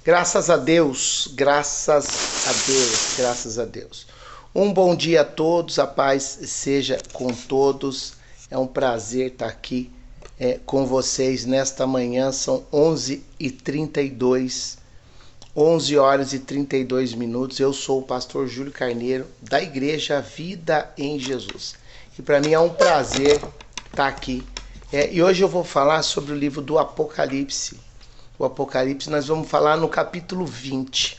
Graças a Deus, graças a Deus, graças a Deus. Um bom dia a todos, a paz seja com todos. É um prazer estar aqui com vocês nesta manhã. São 11h32, 11 horas e 32 minutos. Eu sou o pastor Júlio Carneiro, da Igreja Vida em Jesus. E para mim é um prazer estar aqui. E hoje eu vou falar sobre o livro do Apocalipse. O Apocalipse, nós vamos falar no capítulo 20,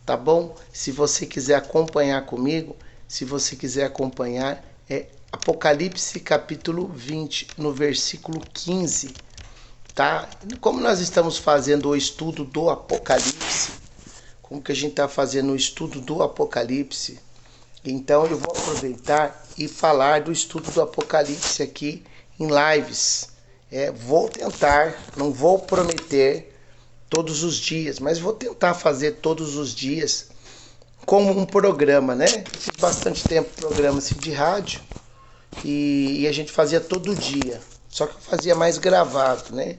tá bom? Se você quiser acompanhar comigo, é Apocalipse capítulo 20, no versículo 15, tá? Como nós estamos fazendo o estudo do Apocalipse, como que a gente está fazendo o estudo do Apocalipse, então eu vou aproveitar e falar do estudo do Apocalipse aqui em lives. Vou tentar, não vou prometer todos os dias, mas vou tentar fazer todos os dias como um programa, né? Fiz bastante tempo programa assim, de rádio e a gente fazia todo dia, só que eu fazia mais gravado, né?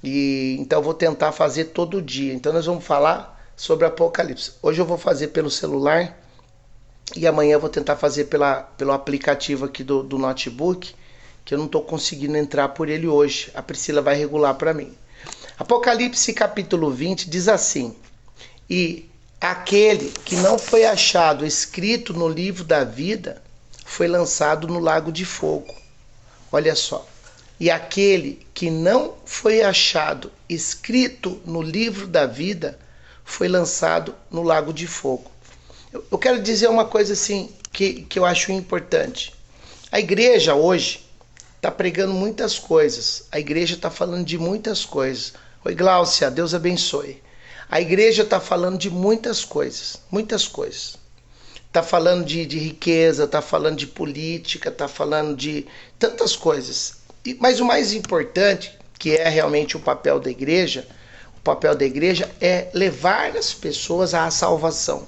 Então eu vou tentar fazer todo dia. Então nós vamos falar sobre Apocalipse. Hoje eu vou fazer pelo celular e amanhã eu vou tentar fazer pelo aplicativo aqui do notebook, que eu não estou conseguindo entrar por ele hoje. A Priscila vai regular para mim. Apocalipse capítulo 20 diz assim: E aquele que não foi achado escrito no livro da vida foi lançado no lago de fogo. Olha só. E aquele que não foi achado escrito no livro da vida foi lançado no lago de fogo. Eu quero dizer uma coisa assim que eu acho importante. A igreja hoje está pregando muitas coisas. A igreja está falando de muitas coisas. Oi, Gláucia, Deus abençoe. A igreja está falando de muitas coisas, muitas coisas. Está falando de riqueza, está falando de política, está falando de tantas coisas. Mas o mais importante, que é realmente o papel da igreja é levar as pessoas à salvação.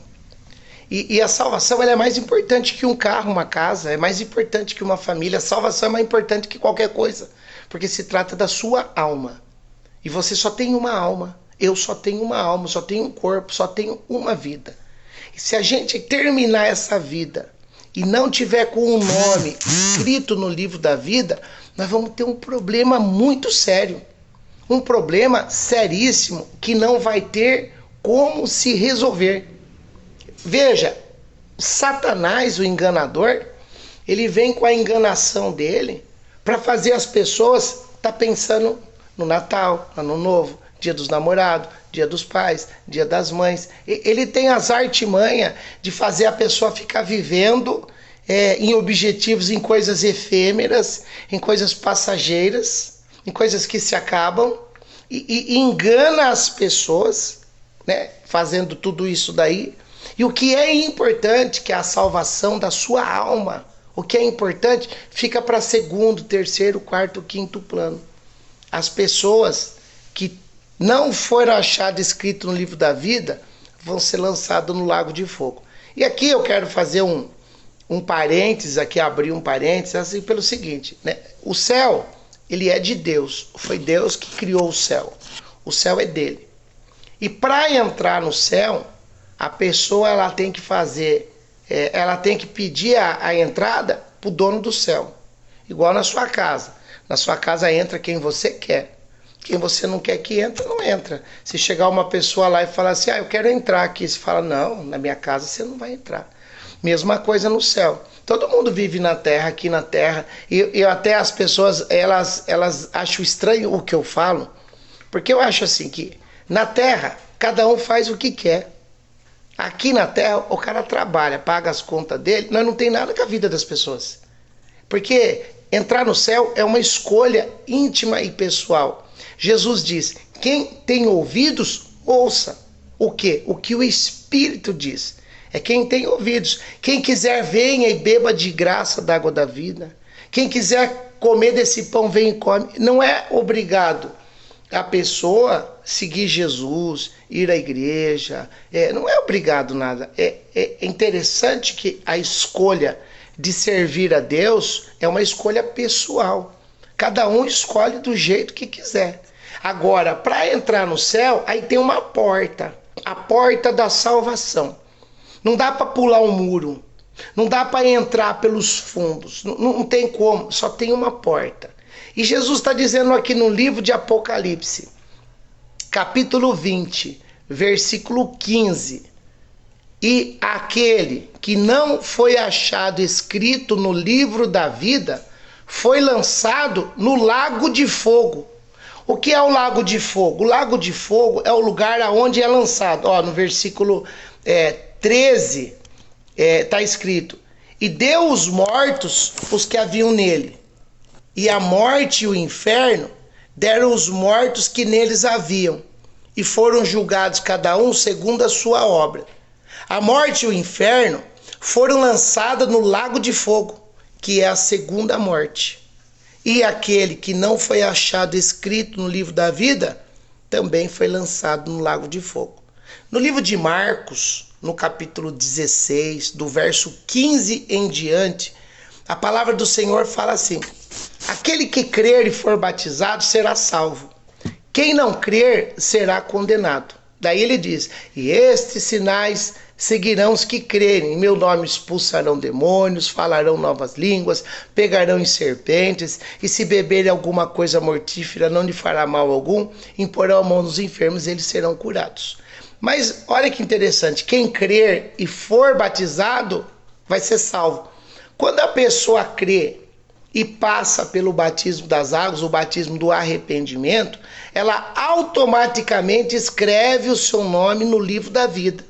E a salvação ela é mais importante que um carro, uma casa, é mais importante que uma família. A salvação é mais importante que qualquer coisa, porque se trata da sua alma. E você só tem uma alma, eu só tenho uma alma, só tenho um corpo, só tenho uma vida. E se a gente terminar essa vida e não tiver com um nome escrito no livro da vida, nós vamos ter um problema muito sério. Um problema seríssimo que não vai ter como se resolver. Veja, Satanás, o enganador, ele vem com a enganação dele para fazer as pessoas estar pensando no Natal, Ano Novo, Dia dos Namorados, Dia dos Pais, Dia das Mães. Ele tem as artimanhas de fazer a pessoa ficar vivendo em objetivos, em coisas efêmeras, em coisas passageiras, em coisas que se acabam, e engana as pessoas, né, fazendo tudo isso daí. E o que é importante, que é a salvação da sua alma, o que é importante, fica para segundo, terceiro, quarto, quinto plano. As pessoas que não foram achadas escritas no livro da vida vão ser lançadas no lago de fogo. E aqui eu quero fazer um parênteses, aqui abrir um parênteses, assim, pelo seguinte, né? O céu, ele é de Deus, foi Deus que criou o céu é dele. E para entrar no céu, a pessoa ela tem que ela tem que pedir a entrada para o dono do céu, igual na sua casa. Na sua casa entra quem você quer. Quem você não quer que entra, não entra. Se chegar uma pessoa lá e falar assim, eu quero entrar aqui, você fala, não, na minha casa você não vai entrar. Mesma coisa no céu. Todo mundo vive na terra, aqui na terra, e até as pessoas, elas acham estranho o que eu falo, porque eu acho assim que na terra, cada um faz o que quer. Aqui na terra, o cara trabalha, paga as contas dele, nós não tem nada com a vida das pessoas. Porque entrar no céu é uma escolha íntima e pessoal. Jesus diz, quem tem ouvidos, ouça. O quê? O que o Espírito diz. É quem tem ouvidos. Quem quiser, venha e beba de graça da água da vida. Quem quiser comer desse pão, vem e come. Não é obrigado a pessoa seguir Jesus, ir à igreja. Não é obrigado nada. É interessante que a escolha de servir a Deus é uma escolha pessoal. Cada um escolhe do jeito que quiser. Agora, para entrar no céu, aí tem uma porta, a porta da salvação. Não dá para pular um muro, não dá para entrar pelos fundos, não tem como, só tem uma porta. E Jesus está dizendo aqui no livro de Apocalipse, capítulo 20, versículo 15, e aquele que não foi achado escrito no livro da vida foi lançado no lago de fogo. O que é o lago de fogo? O lago de fogo é o lugar aonde é lançado. No versículo 13 está escrito: e deu os mortos os que haviam nele, e a morte e o inferno deram os mortos que neles haviam, e foram julgados cada um segundo a sua obra. A morte e o inferno foram lançados no lago de fogo, que é a segunda morte. E aquele que não foi achado escrito no livro da vida também foi lançado no lago de fogo. No livro de Marcos, no capítulo 16, do verso 15 em diante, a palavra do Senhor fala assim: aquele que crer e for batizado será salvo. Quem não crer será condenado. Daí ele diz: e estes sinais seguirão os que crerem. Em meu nome expulsarão demônios, falarão novas línguas, pegarão em serpentes, e se beberem alguma coisa mortífera não lhe fará mal algum, imporão a mão nos enfermos e eles serão curados. Mas olha que interessante, quem crer e for batizado vai ser salvo. Quando a pessoa crê e passa pelo batismo das águas, o batismo do arrependimento, ela automaticamente escreve o seu nome no livro da vida.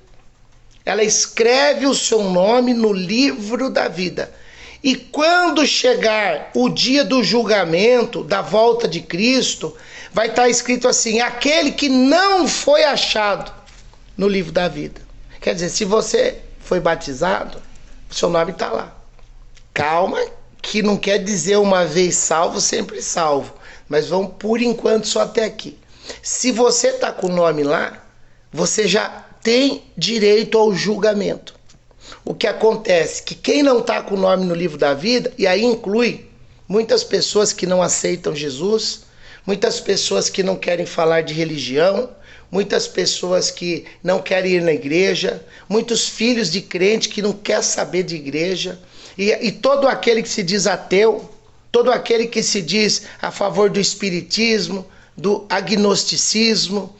Ela escreve o seu nome no livro da vida. E quando chegar o dia do julgamento, da volta de Cristo, vai estar escrito assim: aquele que não foi achado no livro da vida. Quer dizer, se você foi batizado, o seu nome está lá. Calma, que não quer dizer uma vez salvo, sempre salvo. Mas vamos por enquanto só até aqui. Se você está com o nome lá, você já tem direito ao julgamento. O que acontece? Que quem não está com o nome no livro da vida, e aí inclui muitas pessoas que não aceitam Jesus, muitas pessoas que não querem falar de religião, muitas pessoas que não querem ir na igreja, muitos filhos de crente que não quer saber de igreja, e todo aquele que se diz ateu, todo aquele que se diz a favor do espiritismo, do agnosticismo,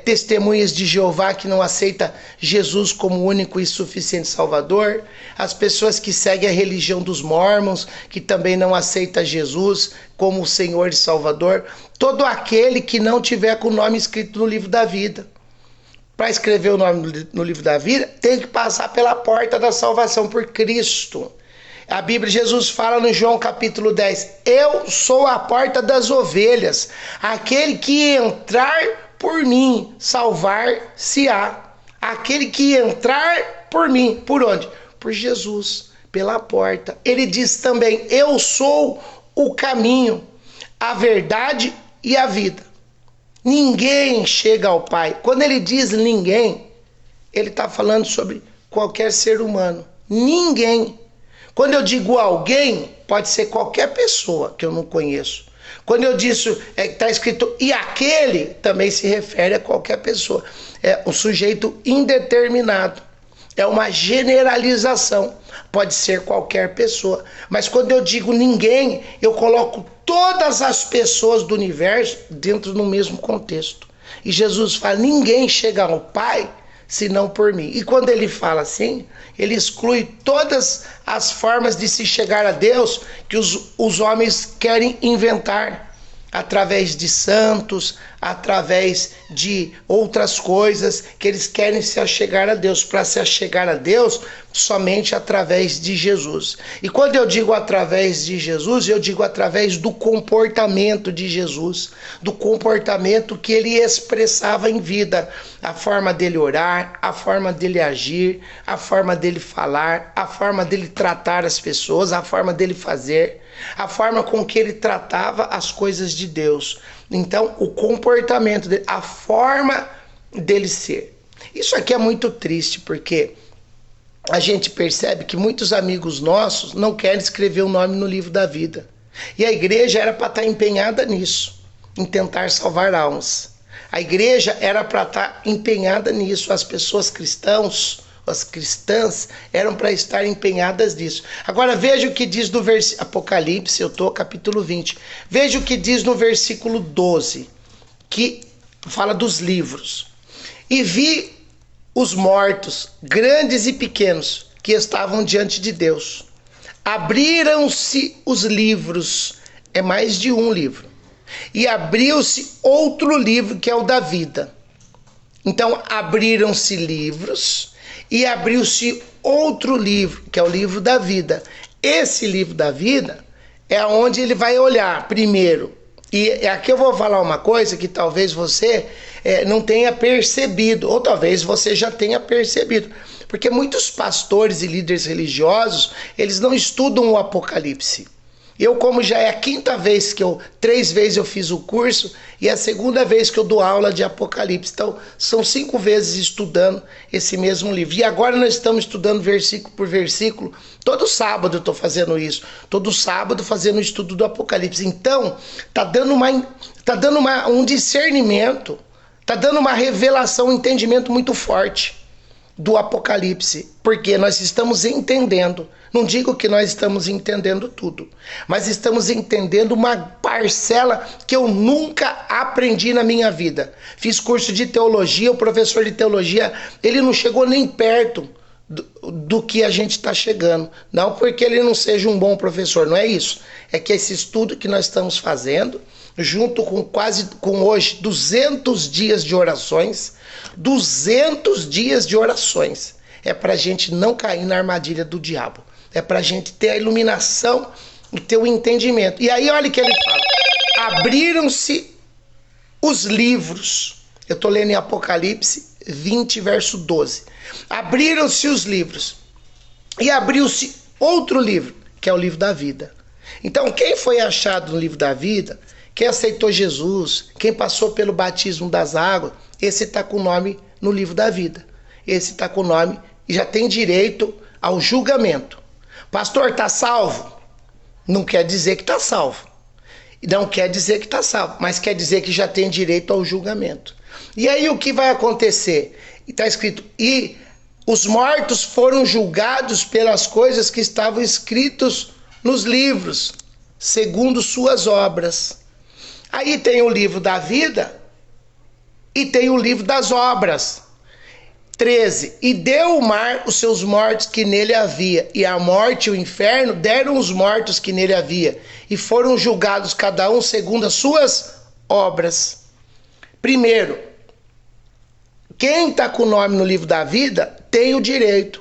testemunhas de Jeová que não aceita Jesus como único e suficiente Salvador, as pessoas que seguem a religião dos mormons, que também não aceita Jesus como o Senhor e Salvador, todo aquele que não tiver com o nome escrito no livro da vida. Para escrever o nome no livro da vida, tem que passar pela porta da salvação por Cristo. A Bíblia, Jesus fala no João capítulo 10, eu sou a porta das ovelhas, aquele que entrar por mim, salvar-se-á. Aquele que entrar por mim, por onde? Por Jesus, pela porta. Ele diz também, eu sou o caminho, a verdade e a vida. Ninguém chega ao Pai. Quando ele diz ninguém, ele está falando sobre qualquer ser humano. Ninguém. Quando eu digo alguém, pode ser qualquer pessoa que eu não conheço. Quando eu disse, está escrito, e aquele, também se refere a qualquer pessoa. É um sujeito indeterminado. É uma generalização. Pode ser qualquer pessoa. Mas quando eu digo ninguém, eu coloco todas as pessoas do universo dentro do mesmo contexto. E Jesus fala, ninguém chega ao Pai senão por mim. E quando ele fala assim, ele exclui todas as formas de se chegar a Deus que os homens querem inventar. Através de santos, através de outras coisas que eles querem se achegar a Deus. Para se achegar a Deus, somente através de Jesus. E quando eu digo através de Jesus, eu digo através do comportamento de Jesus, do comportamento que ele expressava em vida. A forma dele orar, a forma dele agir, a forma dele falar, a forma dele tratar as pessoas, a forma dele fazer, a forma com que ele tratava as coisas de Deus. Então, o comportamento dele, a forma dele ser. Isso aqui é muito triste, porque a gente percebe que muitos amigos nossos não querem escrever o nome no livro da vida. E a igreja era para estar empenhada nisso. em tentar salvar almas. A igreja era para estar empenhada nisso, as pessoas as cristãs eram para estar empenhadas nisso. Agora veja o que diz no Apocalipse, eu estou capítulo 20. Veja o que diz no versículo 12, que fala dos livros. E vi os mortos, grandes e pequenos, que estavam diante de Deus. Abriram-se os livros, é mais de um livro. E abriu-se outro livro, que é o da vida. Então, abriram-se livros e abriu-se outro livro, que é o livro da vida. Esse livro da vida é onde ele vai olhar primeiro. E aqui eu vou falar uma coisa que talvez você não tenha percebido, ou talvez você já tenha percebido. Porque muitos pastores e líderes religiosos, eles não estudam o Apocalipse. Eu, como já é a quinta vez três vezes eu fiz o curso e é a segunda vez que eu dou aula de Apocalipse. Então, são 5 vezes estudando esse mesmo livro. E agora nós estamos estudando versículo por versículo. Todo sábado eu estou fazendo isso. Todo sábado fazendo o estudo do Apocalipse. Então, tá dando um discernimento, tá dando uma revelação, um entendimento muito forte do Apocalipse, porque nós estamos entendendo, não digo que nós estamos entendendo tudo, mas estamos entendendo uma parcela que eu nunca aprendi na minha vida. Fiz curso de teologia, o professor de teologia, ele não chegou nem perto do que a gente está chegando, não porque ele não seja um bom professor, não é isso, é que esse estudo que nós estamos fazendo, junto com hoje 200 dias de orações, 200 dias de orações, é para a gente não cair na armadilha do diabo, é para a gente ter a iluminação e ter o entendimento. E aí olha o que ele fala, abriram-se os livros, eu estou lendo em Apocalipse 20, verso 12, abriram-se os livros e abriu-se outro livro, que é o livro da vida. Então quem foi achado no livro da vida, quem aceitou Jesus, quem passou pelo batismo das águas, esse está com o nome no livro da vida. Esse está com o nome e já tem direito ao julgamento. Pastor, está salvo? Não quer dizer que está salvo. Não quer dizer que está salvo, mas quer dizer que já tem direito ao julgamento. E aí o que vai acontecer? Está escrito, e os mortos foram julgados pelas coisas que estavam escritas nos livros, segundo suas obras. Aí tem o livro da vida e tem o livro das obras. 13. E deu o mar os seus mortos que nele havia, e a morte e o inferno deram os mortos que nele havia, e foram julgados cada um segundo as suas obras. Primeiro, quem está com o nome no livro da vida tem o direito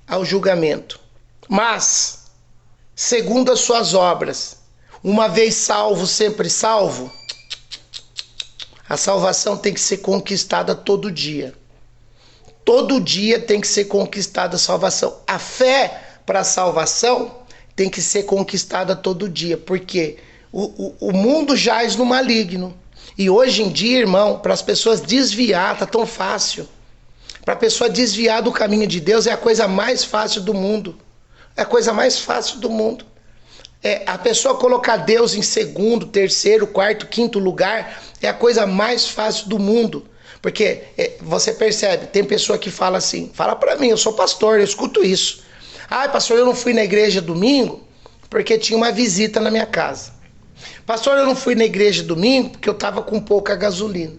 ao julgamento, mas segundo as suas obras. Uma vez salvo, sempre salvo. A salvação tem que ser conquistada todo dia. Todo dia tem que ser conquistada a salvação. A fé para a salvação tem que ser conquistada todo dia, porque o mundo jaz no maligno. E hoje em dia, irmão, para as pessoas desviar, tá tão fácil. Para a pessoa desviar do caminho de Deus é a coisa mais fácil do mundo. É a coisa mais fácil do mundo. A pessoa colocar Deus em segundo, terceiro, quarto, quinto lugar é a coisa mais fácil do mundo. Porque você percebe, tem pessoa que fala assim, fala pra mim, eu sou pastor, eu escuto isso. Ah, pastor, eu não fui na igreja domingo porque tinha uma visita na minha casa. Pastor, eu não fui na igreja domingo porque eu estava com pouca gasolina.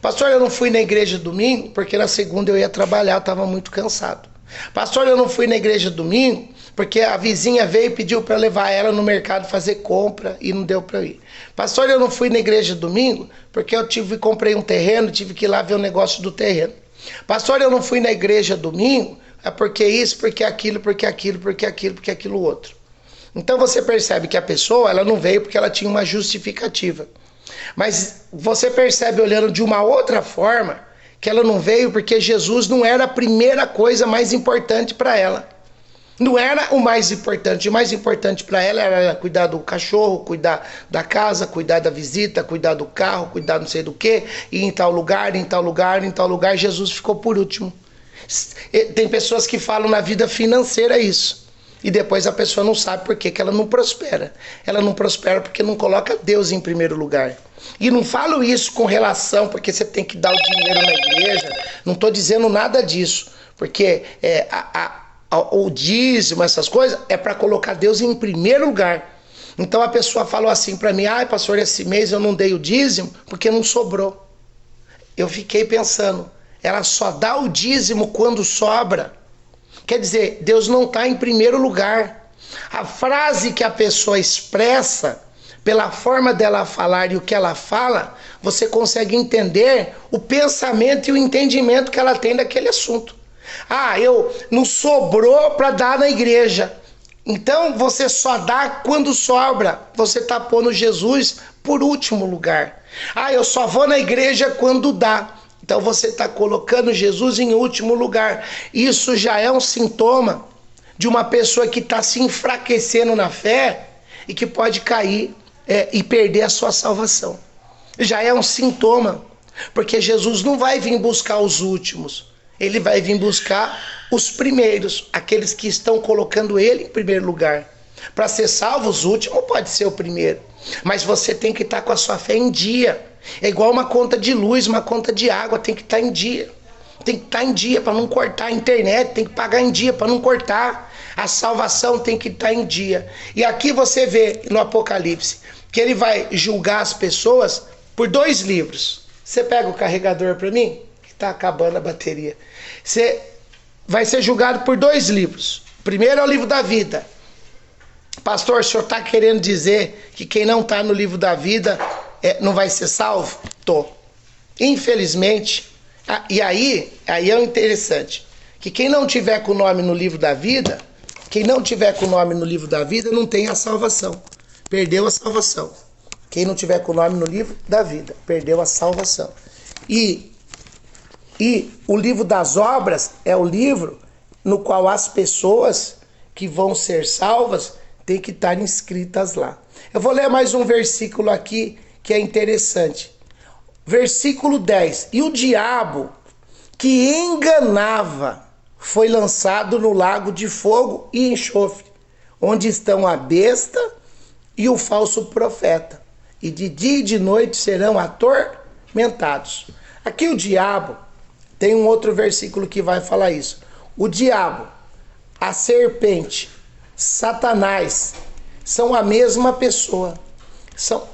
Pastor, eu não fui na igreja domingo porque na segunda eu ia trabalhar, eu estava muito cansado. Pastor, eu não fui na igreja domingo porque a vizinha veio e pediu para levar ela no mercado fazer compra e não deu para eu ir. Pastor, eu não fui na igreja domingo porque eu comprei um terreno, tive que ir lá ver o negócio do terreno. Pastor, eu não fui na igreja domingo porque isso, porque aquilo, porque aquilo, porque aquilo, porque aquilo outro. Então você percebe que a pessoa ela não veio porque ela tinha uma justificativa. Mas você percebe olhando de uma outra forma que ela não veio porque Jesus não era a primeira coisa mais importante para ela. Não era o mais importante. O mais importante para ela era cuidar do cachorro, cuidar da casa, cuidar da visita, cuidar do carro, cuidar não sei do que, ir em tal lugar, em tal lugar, em tal lugar. Jesus ficou por último. Tem pessoas que falam na vida financeira isso. E depois a pessoa não sabe por que ela não prospera. Ela não prospera porque não coloca Deus em primeiro lugar. E não falo isso com relação porque você tem que dar o dinheiro na igreja. Não estou dizendo nada disso. Porque o dízimo, essas coisas, é para colocar Deus em primeiro lugar. Então a pessoa falou assim para mim: ai, pastor, esse mês eu não dei o dízimo porque não sobrou. Eu fiquei pensando, ela só dá o dízimo quando sobra. Quer dizer, Deus não está em primeiro lugar. A frase que a pessoa expressa, pela forma dela falar e o que ela fala, você consegue entender o pensamento e o entendimento que ela tem daquele assunto. Ah, eu não sobrou para dar na igreja. Então você só dá quando sobra. Você está pondo Jesus por último lugar. Ah, eu só vou na igreja quando dá. Então você está colocando Jesus em último lugar. Isso já é um sintoma de uma pessoa que está se enfraquecendo na fé e que pode cair e perder a sua salvação. Já é um sintoma, porque Jesus não vai vir buscar os últimos. Ele vai vir buscar os primeiros, aqueles que estão colocando ele em primeiro lugar. Para ser salvo, os últimos pode ser o primeiro. Mas você tem que estar com a sua fé em dia. É igual uma conta de luz, uma conta de água, tem que estar em dia. Tem que estar em dia para não cortar a internet, tem que pagar em dia para não cortar. A salvação tem que estar em dia. E aqui você vê no Apocalipse que ele vai julgar as pessoas por 2 livros. Você pega o carregador para mim? Que está acabando a bateria. Você vai ser julgado por 2 livros. O primeiro é o livro da vida. Pastor, o senhor está querendo dizer que quem não está no livro da vida não vai ser salvo? Tô. Infelizmente, e aí é o interessante, que quem não tiver com o nome no livro da vida, não tem a salvação. Perdeu a salvação. Quem não tiver com o nome no livro da vida, perdeu a salvação. E o livro das obras é o livro no qual as pessoas que vão ser salvas têm que estar inscritas lá. Eu vou ler mais um versículo aqui que é interessante. Versículo 10. E o diabo que enganava foi lançado no lago de fogo e enxofre, onde estão a besta e o falso profeta. E de dia e de noite serão atormentados. Aqui o diabo, tem um outro versículo que vai falar isso. O diabo, a serpente, Satanás, são a mesma pessoa.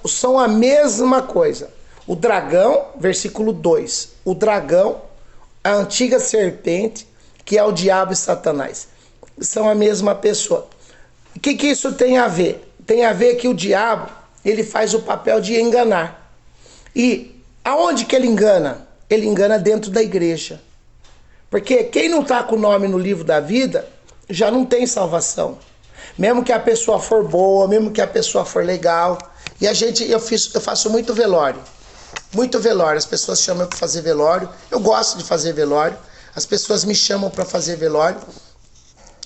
São a mesma coisa. O dragão, versículo 2. O dragão, a antiga serpente, que é o diabo e Satanás, são a mesma pessoa. O que isso tem a ver? Tem a ver que o diabo, ele faz o papel de enganar. E aonde que ele engana? Ele engana dentro da igreja. Porque quem não está com o nome no livro da vida, já não tem salvação. Mesmo que a pessoa for boa, mesmo que a pessoa for legal. E eu faço muito velório. Muito velório. As pessoas chamam para fazer velório. Eu gosto de fazer velório. As pessoas me chamam para fazer velório.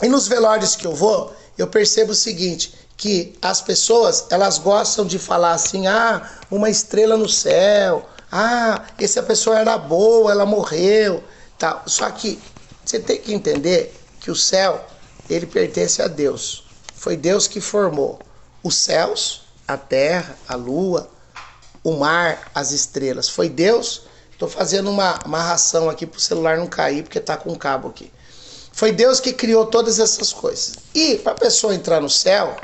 E nos velórios que eu vou, eu percebo o seguinte, que as pessoas, elas gostam de falar assim, uma estrela no céu, essa pessoa era boa, ela morreu, tal. Só que você tem que entender que o céu, ele pertence a Deus. Foi Deus que formou os céus, a terra, a lua, o mar, as estrelas. Foi Deus. Estou fazendo uma amarração aqui para o celular não cair, porque está com cabo aqui. Foi Deus que criou todas essas coisas. E para a pessoa entrar no céu,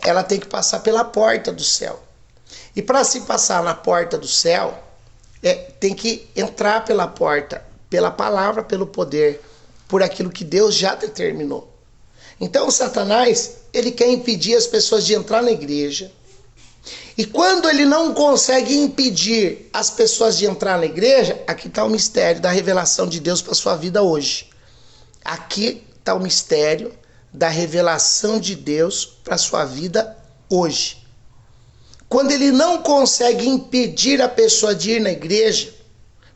ela tem que passar pela porta do céu. E para se passar na porta do céu, tem que entrar pela porta, pela palavra, pelo poder, por aquilo que Deus já determinou. Então o Satanás, ele quer impedir as pessoas de entrar na igreja. E quando ele não consegue impedir as pessoas de entrar na igreja, aqui está o mistério da revelação de Deus para a sua vida hoje. Aqui está o mistério da revelação de Deus para a sua vida hoje. Quando ele não consegue impedir a pessoa de ir na igreja,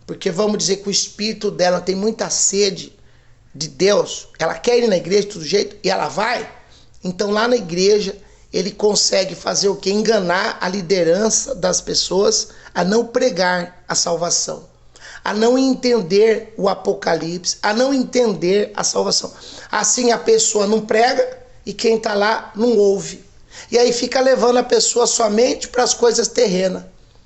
porque vamos dizer que o espírito dela tem muita sede de Deus, ela quer ir na igreja de todo jeito e ela vai, então lá na igreja ele consegue fazer o quê? Enganar a liderança das pessoas a não pregar a salvação, a não entender o Apocalipse, a não entender a salvação. Assim a pessoa não prega e quem está lá não ouve. E aí fica levando a pessoa somente para as coisas terrenas,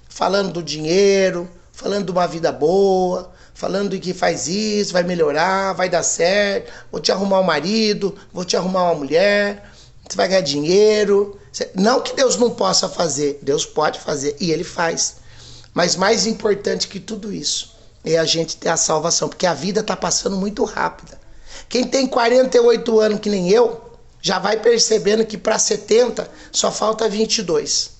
falando do dinheiro, falando de uma vida boa, falando de que faz isso, vai melhorar, vai dar certo, vou te arrumar um marido, vou te arrumar uma mulher, você vai ganhar dinheiro. Não que Deus não possa fazer, Deus pode fazer e Ele faz. Mas mais importante que tudo isso é a gente ter a salvação, porque a vida está passando muito rápida. Quem tem 48 anos, que nem eu, já vai percebendo que para 70 só falta 22.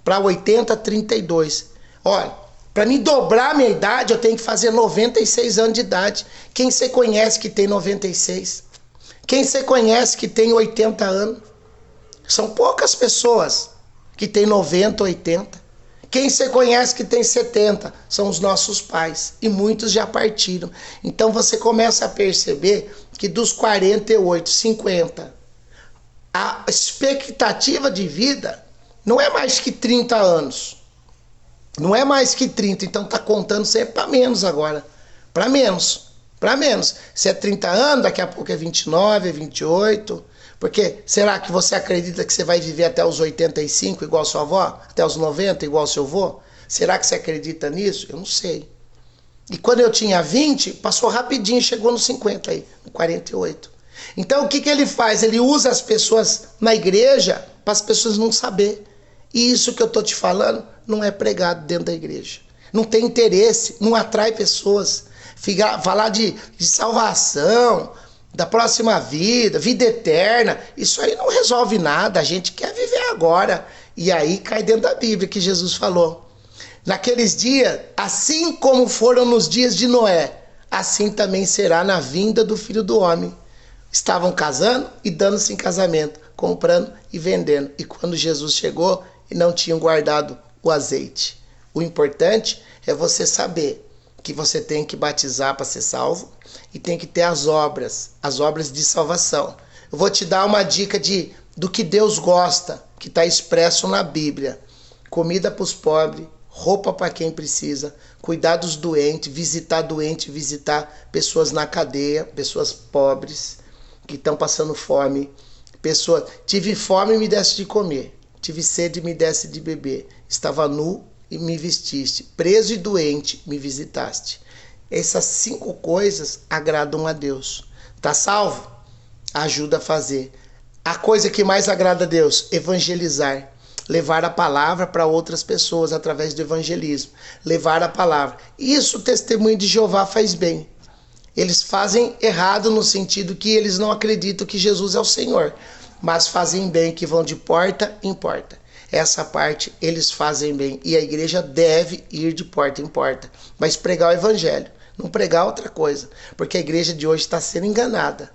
Para 80, 32. Olha, para mim dobrar a minha idade, eu tenho que fazer 96 anos de idade. Quem você conhece que tem 96? Quem você conhece que tem 80 anos? São poucas pessoas que tem 90, 80. Quem você conhece que tem 70? São os nossos pais. E muitos já partiram. Então você começa a perceber que dos 48, 50, a expectativa de vida não é mais que 30 anos. Não é mais que 30. Então tá contando sempre para menos agora. Para menos. Para menos. Se é 30 anos, daqui a pouco é 29, é 28. Porque será que você acredita que você vai viver até os 85 igual sua avó? Até os 90 igual seu avô? Será que você acredita nisso? Eu não sei. E quando eu tinha 20, passou rapidinho, chegou nos 50 aí, no 48. Então o que ele faz? Ele usa as pessoas na igreja para as pessoas não saber. E isso que eu estou te falando não é pregado dentro da igreja. Não tem interesse, não atrai pessoas. Falar de salvação, da próxima vida, vida eterna, isso aí não resolve nada, a gente quer viver agora. E aí cai dentro da Bíblia que Jesus falou. Naqueles dias, assim como foram nos dias de Noé, assim também será na vinda do Filho do Homem. Estavam casando e dando-se em casamento, comprando e vendendo. E quando Jesus chegou, não tinham guardado o azeite. O importante é você saber que você tem que batizar para ser salvo e tem que ter as obras de salvação. Eu vou te dar uma dica do que Deus gosta, que está expresso na Bíblia. Comida para os pobres, roupa para quem precisa, cuidar dos doentes, visitar pessoas na cadeia, pessoas pobres que estão passando fome. Tive fome e me desse de comer, tive sede e me desse de beber, estava nu e me vestiste, preso e doente me visitaste. Essas 5 coisas agradam a Deus. Tá salvo? Ajuda a fazer. A coisa que mais agrada a Deus, evangelizar. Levar a palavra para outras pessoas através do evangelismo. Levar a palavra. Isso o testemunho de Jeová faz bem. Eles fazem errado no sentido que eles não acreditam que Jesus é o Senhor, mas fazem bem, que vão de porta em porta. Essa parte eles fazem bem e a igreja deve ir de porta em porta, mas pregar o evangelho, não pregar outra coisa, porque a igreja de hoje está sendo enganada.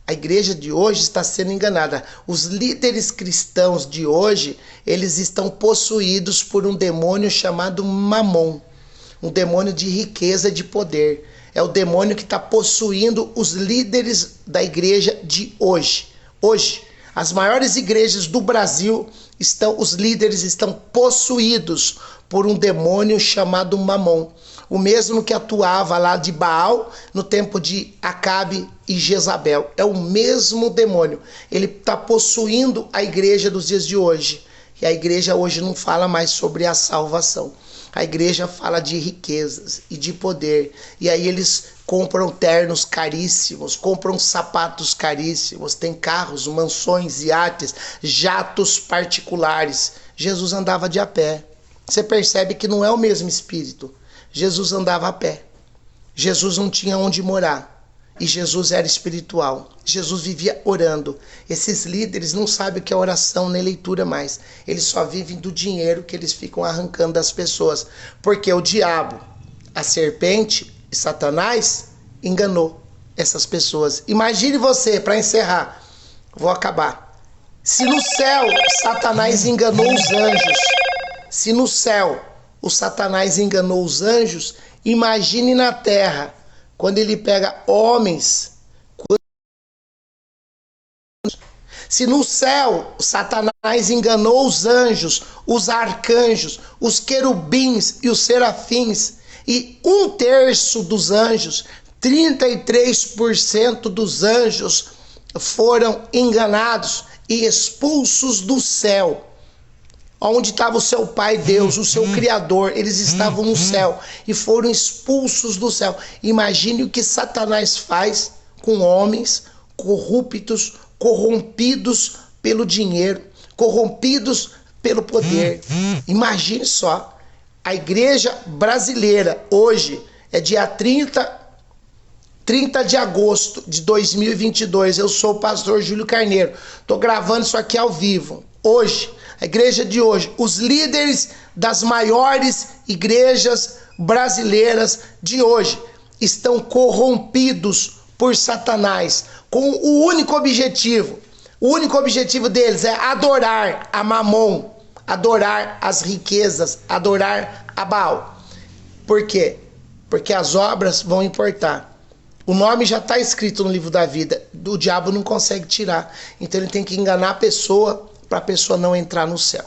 A igreja de hoje está sendo enganada. Os líderes cristãos de hoje, eles estão possuídos por um demônio chamado Mamon, um demônio de riqueza e de poder. É o demônio que está possuindo os líderes da igreja de hoje. Hoje, as maiores igrejas do Brasil, os líderes estão possuídos por um demônio chamado Mamon. O mesmo que atuava lá de Baal no tempo de Acabe e Jezabel. É o mesmo demônio. Ele está possuindo a igreja dos dias de hoje. E a igreja hoje não fala mais sobre a salvação. A igreja fala de riquezas e de poder. E aí eles compram ternos caríssimos, compram sapatos caríssimos, tem carros, mansões, iates, jatos particulares. Jesus andava de a pé. Você percebe que não é o mesmo espírito. Jesus andava a pé. Jesus não tinha onde morar. E Jesus era espiritual. Jesus vivia orando. Esses líderes não sabem o que é oração nem leitura mais. Eles só vivem do dinheiro que eles ficam arrancando das pessoas. Porque o diabo, a serpente e Satanás enganou essas pessoas. Imagine você, para encerrar, vou acabar. Se no céu Satanás enganou os anjos, se no céu o Satanás enganou os anjos, imagine na terra, quando ele pega homens. Se no céu Satanás enganou os anjos, os arcanjos, os querubins e os serafins, e 1/3 dos anjos, 33% dos anjos foram enganados e expulsos do céu. Onde estava o seu Pai Deus, o seu Criador, eles estavam no céu e foram expulsos do céu. Imagine o que Satanás faz com homens corruptos, corrompidos pelo dinheiro, corrompidos pelo poder. Imagine só, a igreja brasileira hoje é dia 30 de agosto de 2022, eu sou o pastor Júlio Carneiro, estou gravando isso aqui ao vivo. Hoje, a igreja de hoje, os líderes das maiores igrejas brasileiras de hoje estão corrompidos por Satanás, com o único objetivo deles é adorar a Mamon, adorar as riquezas, adorar a Baal. Por quê? Porque as obras vão importar. O nome já está escrito no livro da vida, o diabo não consegue tirar, então ele tem que enganar a pessoa, para a pessoa não entrar no céu.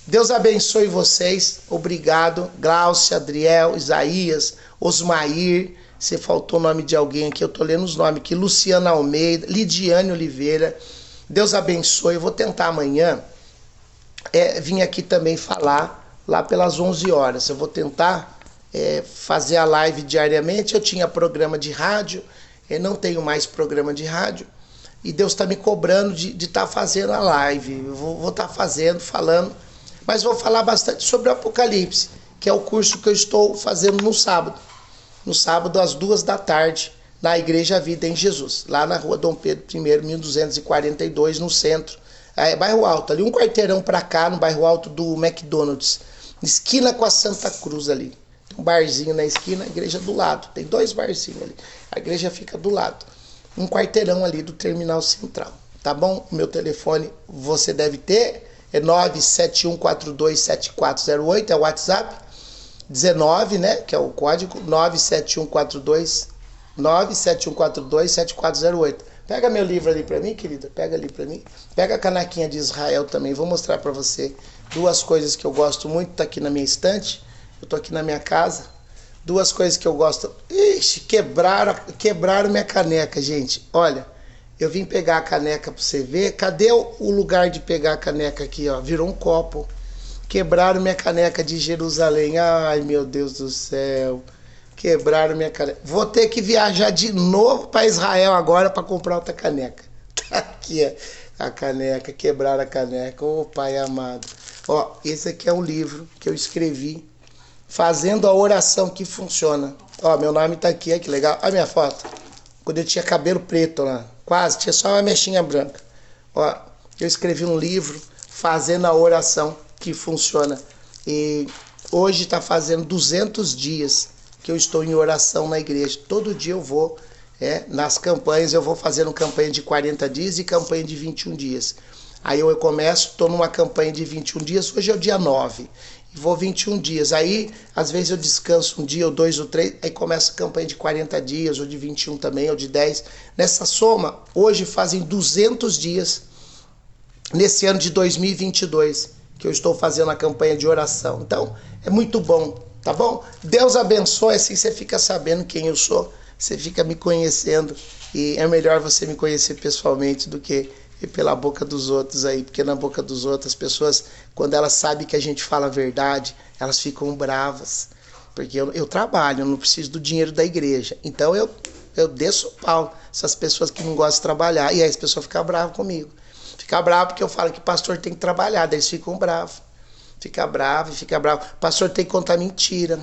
Deus abençoe vocês. Obrigado. Glaucia, Adriel, Isaías, Osmair. Se faltou o nome de alguém aqui, eu estou lendo os nomes aqui. Luciana Almeida, Lidiane Oliveira. Deus abençoe. Eu vou tentar amanhã vir aqui também falar lá pelas 11 horas. Eu vou tentar fazer a live diariamente. Eu tinha programa de rádio, eu não tenho mais programa de rádio. E Deus está me cobrando de estar fazendo a live. Eu vou estar fazendo, falando. Mas vou falar bastante sobre o Apocalipse, que é o curso que eu estou fazendo no sábado. No sábado, às 2 da tarde, na Igreja Vida em Jesus. Lá na rua Dom Pedro I, 1242, no centro. Bairro Alto, ali um quarteirão para cá, no bairro Alto do McDonald's. Esquina com a Santa Cruz ali. Tem um barzinho na esquina, a igreja do lado. Tem 2 barzinhos ali. A igreja fica do lado. Um quarteirão ali do Terminal Central, tá bom? O meu telefone você deve ter, é 971427408, é o WhatsApp, 19, né, que é o código, 971427408. Pega meu livro ali pra mim, querida, pega ali pra mim. Pega a canequinha de Israel também, vou mostrar pra você 2 coisas que eu gosto muito, tá aqui na minha estante, eu tô aqui na minha casa. 2 coisas que eu gosto. Ixi, quebraram minha caneca, gente. Olha, eu vim pegar a caneca pra você ver. Cadê o lugar de pegar a caneca aqui, ó? Virou um copo. Quebraram minha caneca de Jerusalém. Ai, meu Deus do céu. Quebraram minha caneca. Vou ter que viajar de novo para Israel agora para comprar outra caneca. Tá aqui, ó, a caneca. Quebraram a caneca. Ô, Pai amado. Ó, esse aqui é um livro que eu escrevi. Fazendo a oração que funciona. Ó, meu nome tá aqui, que legal. Olha a minha foto. Quando eu tinha cabelo preto lá. Quase, tinha só uma mechinha branca. Ó, eu escrevi um livro fazendo a oração que funciona. E hoje tá fazendo 200 dias que eu estou em oração na igreja. Todo dia eu vou, nas campanhas, eu vou fazendo campanha de 40 dias e campanha de 21 dias. Aí eu começo, estou numa campanha de 21 dias, hoje é o dia 9. Vou 21 dias, aí às vezes eu descanso um dia, ou 2 ou 3, aí começa a campanha de 40 dias, ou de 21 também, ou de 10. Nessa soma, hoje fazem 200 dias, nesse ano de 2022, que eu estou fazendo a campanha de oração. Então, é muito bom, tá bom? Deus abençoe, assim você fica sabendo quem eu sou, você fica me conhecendo, e é melhor você me conhecer pessoalmente do que pela boca dos outros aí, porque na boca dos outros as pessoas, quando elas sabem que a gente fala a verdade, elas ficam bravas, porque eu trabalho, eu não preciso do dinheiro da igreja, então eu desço o pau, essas pessoas que não gostam de trabalhar, e aí as pessoas ficam bravas comigo, ficam bravas porque eu falo que pastor tem que trabalhar, daí eles ficam bravos, fica bravo, pastor tem que contar mentira,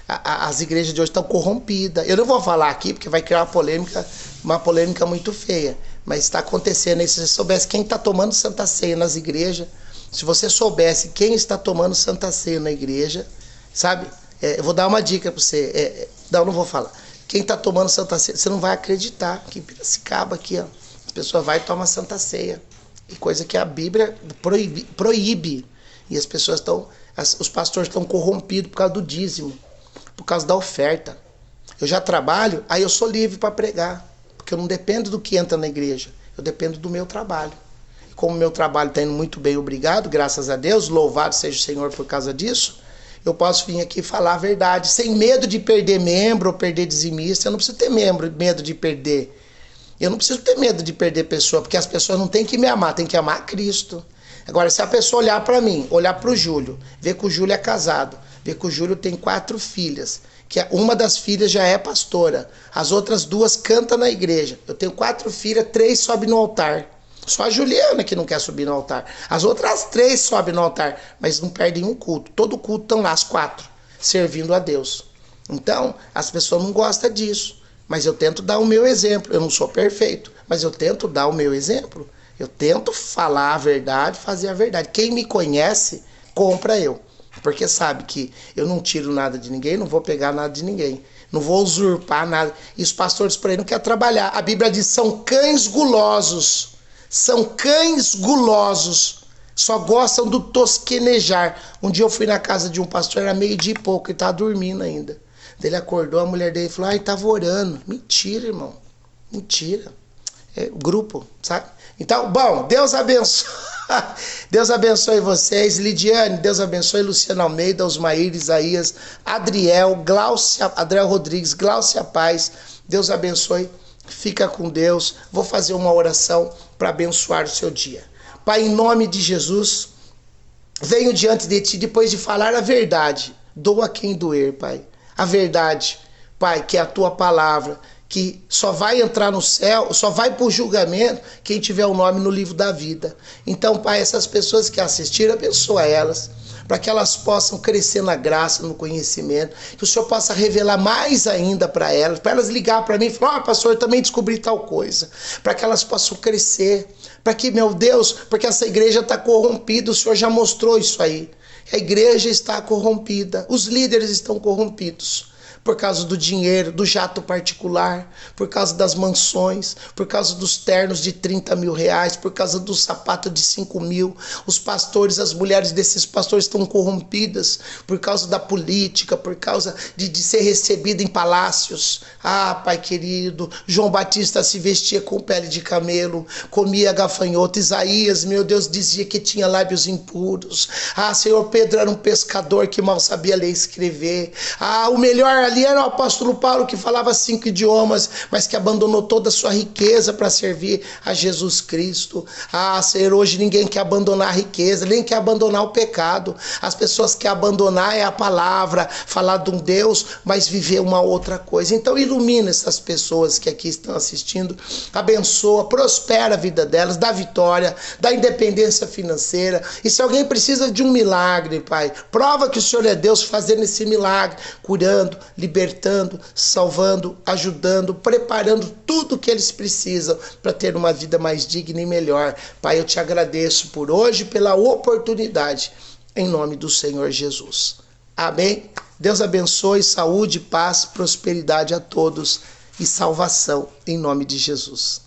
as igrejas de hoje estão corrompidas, eu não vou falar aqui porque vai criar uma polêmica muito feia, mas está acontecendo aí. Se você soubesse quem está tomando Santa Ceia nas igrejas, se você soubesse quem está tomando Santa Ceia na igreja, sabe? Eu vou dar uma dica para você. Não vou falar. Quem está tomando Santa Ceia, você não vai acreditar que Piracicaba aqui, ó, as pessoas vão e tomam Santa Ceia. E coisa que a Bíblia proíbe. E as pessoas os pastores estão corrompidos por causa do dízimo, por causa da oferta. Eu já trabalho, aí eu sou livre para pregar. Porque eu não dependo do que entra na igreja, eu dependo do meu trabalho. E como o meu trabalho está indo muito bem, obrigado, graças a Deus, louvado seja o Senhor por causa disso, eu posso vir aqui falar a verdade, sem medo de perder membro ou perder dizimista. Eu não preciso ter medo de perder. Eu não preciso ter medo de perder pessoa, porque as pessoas não têm que me amar, tem que amar Cristo. Agora, se a pessoa olhar para mim, olhar para o Júlio, ver que o Júlio é casado, ver que o Júlio tem 4 filhas, que uma das filhas já é pastora, as outras 2 cantam na igreja. Eu tenho 4 filhas, 3 sobem no altar. Só a Juliana que não quer subir no altar. As outras 3 sobem no altar, mas não perdem um culto. Todo culto estão lá, as 4, servindo a Deus. Então, as pessoas não gostam disso. Mas eu tento dar o meu exemplo. Eu não sou perfeito, mas eu tento dar o meu exemplo. Eu tento falar a verdade, fazer a verdade. Quem me conhece, compra eu. Porque sabe que eu não tiro nada de ninguém, não vou pegar nada de ninguém. Não vou usurpar nada. E os pastores por aí não querem trabalhar. A Bíblia diz, são cães gulosos. São cães gulosos. Só gostam do tosquenejar. Um dia eu fui na casa de um pastor, era 12:30 e pouco, ele estava dormindo ainda. Ele acordou, a mulher dele falou, estava orando. Mentira, irmão. Mentira. É grupo, sabe? Então, bom, Deus abençoe. Deus abençoe vocês. Lidiane, Deus abençoe. Luciana Almeida, Osmair, Isaías, Adriel, Glaucia, Adriel Rodrigues, Glaucia Paz. Deus abençoe. Fica com Deus. Vou fazer uma oração para abençoar o seu dia. Pai, em nome de Jesus, venho diante de Ti depois de falar a verdade. Doa quem doer, Pai. A verdade, Pai, que é a Tua palavra, que só vai entrar no céu, só vai para o julgamento quem tiver o nome no livro da vida. Então, Pai, essas pessoas que assistiram, abençoa elas, para que elas possam crescer na graça, no conhecimento, que o Senhor possa revelar mais ainda para elas ligar para mim e falar, pastor, eu também descobri tal coisa, para que elas possam crescer, para que, meu Deus, porque essa igreja está corrompida, o Senhor já mostrou isso aí, a igreja está corrompida, os líderes estão corrompidos, por causa do dinheiro, do jato particular, por causa das mansões, por causa dos ternos de 30 mil reais, por causa do sapato de 5 mil. Os pastores, as mulheres desses pastores estão corrompidas por causa da política, por causa de ser recebido em palácios. Ah, Pai querido, João Batista se vestia com pele de camelo, comia gafanhoto. Isaías, meu Deus, dizia que tinha lábios impuros. Ah, Senhor, Pedro era um pescador que mal sabia ler e escrever. Ah, o melhor ali era o apóstolo Paulo, que falava 5 idiomas, mas que abandonou toda a sua riqueza para servir a Jesus Cristo. Ah, Senhor, hoje ninguém quer abandonar a riqueza, nem quer abandonar o pecado. As pessoas querem abandonar é a palavra, falar de um Deus, mas viver uma outra coisa. Então ilumina essas pessoas que aqui estão assistindo, abençoa, prospera a vida delas, dá vitória, dá independência financeira. E se alguém precisa de um milagre, Pai, prova que o Senhor é Deus fazendo esse milagre, curando, libertando, salvando, ajudando, preparando tudo o que eles precisam para ter uma vida mais digna e melhor. Pai, eu te agradeço por hoje, pela oportunidade, em nome do Senhor Jesus. Amém? Deus abençoe, saúde, paz, prosperidade a todos e salvação, em nome de Jesus.